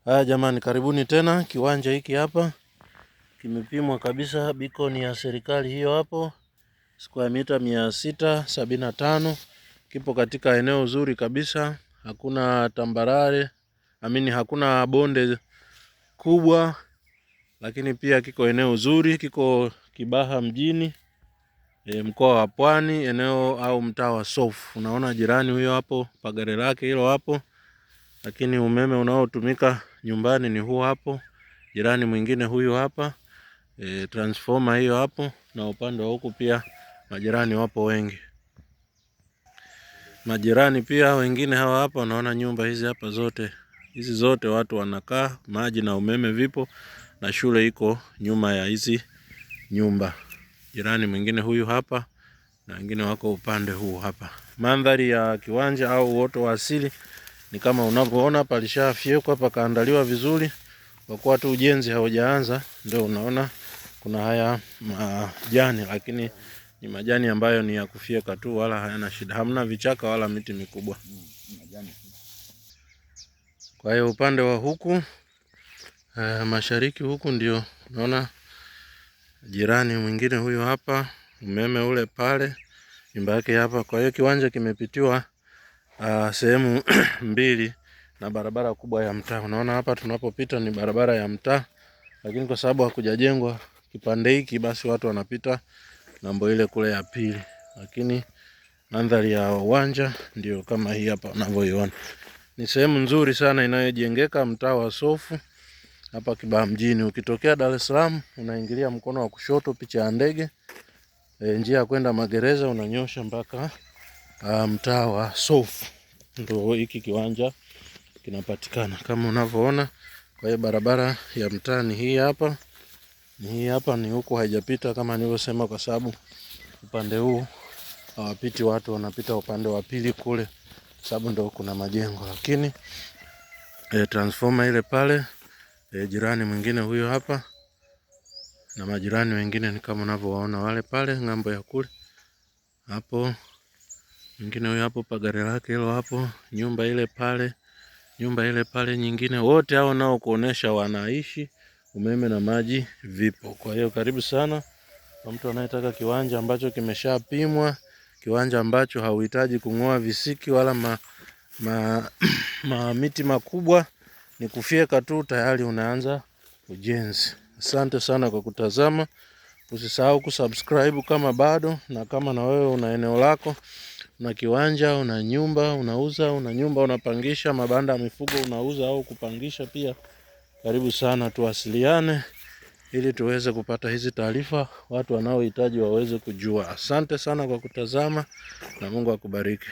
Haya jamani, karibuni tena. Kiwanja hiki hapa kimepimwa kabisa, beacon ya serikali hiyo hapo, square mita 675. Kipo katika eneo zuri kabisa, hakuna tambarare, hakuna bonde kubwa, lakini pia kiko eneo zuri, kiko Kibaha mjini, mkoa wa Pwani, eneo au mtaa wa Sofu. Unaona jirani huyo hapo, pagare lake hilo hapo. Lakini umeme unaotumika nyumbani ni huu hapo. Jirani mwingine huyu hapa, transformer hiyo hapo, na upande wa huku pia majirani wapo wengi. Majirani pia wengine hawa hapa, unaona nyumba hizi hapa zote. Hizi zote watu wanakaa, maji na umeme vipo, na shule iko nyuma ya hizi nyumba. Jirani mwingine huyu hapa, na wengine wako upande huu hapa. Mandhari ya kiwanja au uoto wa asili ni kama unavyoona, palishafyekwa pakaandaliwa vizuri, kwa kuwa tu ujenzi haujaanza. Ndio unaona kuna haya majani, lakini ni majani ambayo ni ya kufyeka tu, wala hayana shida, hamna vichaka wala miti mikubwa. Kwa hiyo upande wa huku mashariki huku ndio unaona jirani mwingine huyo hapa, umeme ule pale, nyumba yake hapa. Kwa hiyo kiwanja kimepitiwa sehemu mbili na barabara kubwa ya mtaa. Unaona hapa tunapopita ni barabara ya mtaa, lakini kwa sababu hakujajengwa kipande hiki, basi watu wanapita ngambo ile kule ya pili. Lakini mandhari ya uwanja ndio kama hii hapa unavyoiona. Ni sehemu nzuri sana inayojengeka, mtaa wa Sofu hapa Kibaha mjini. Ukitokea Dar es Salaam unaingilia mkono wa kushoto, picha ya ndege, njia ya kwenda magereza, unanyosha mpaka mtaa wa Sofu. Ndio hiki kiwanja kinapatikana kama unavyoona. Kwa hiyo barabara ya mtaa ni hii hapa. Hii hapa ni huku haijapita kama nilivyosema, kwa sababu upande huu hawapiti watu, wanapita upande wa pili kule, sababu ndio kuna majengo. Lakini transformer ile pale, jirani mwingine huyo hapa, na majirani wengine ni kama unavyowaona wale pale ngambo ya kule hapo. Mwingine huyo hapo, pagare lake hilo hapo, nyumba ile pale nyingine. Wote hao nao kuonesha wanaishi, umeme na maji vipo. Kwa hiyo karibu sana kwa mtu anayetaka kiwanja ambacho kimeshapimwa, kiwanja ambacho hauhitaji kung'oa visiki wala miti makubwa, ni kufyeka tu tayari unaanza ujenzi. Asante sana kwa kutazama. Usisahau kusubscribe kama bado, na kama na wewe una eneo lako, una kiwanja, una nyumba unauza, una nyumba unapangisha, mabanda ya mifugo unauza au kupangisha pia, karibu sana tuwasiliane ili tuweze kupata hizi taarifa, watu wanaohitaji waweze kujua. Asante sana kwa kutazama, na Mungu akubariki.